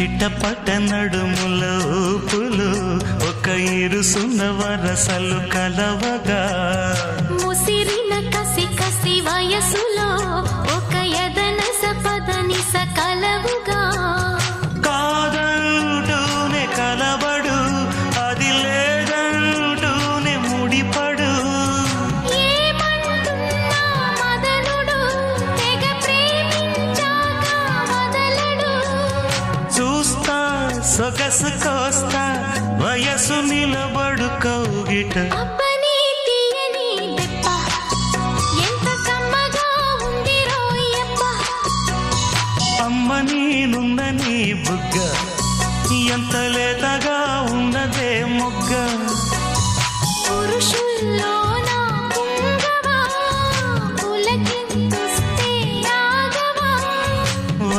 చిట్టపట్ట నడుముల ఊపులు ఒక ఇరుసున్న వరసలు కలవగా ముసిరిన కసి కసి వయసులో ఒక యదన సపదని సకలవుగా కాదంటూనే కలబడు అది లేదంటూనే ముడిపడు ఏమంటున్నా మదనుడు తెగ ప్రేమించాక వదలడు చూస్తా సొగసు కోస్తా వయసు నిలబడు కౌగిట అబ్బని తీయని దెబ్బ ఎంత కమ్మగా ఉంది రోయప్ప అమ్మ నేనున్న నీ బుగ్గ ఎంత లేతగా ఉన్నదే మొగ్గ పురుషుల్లో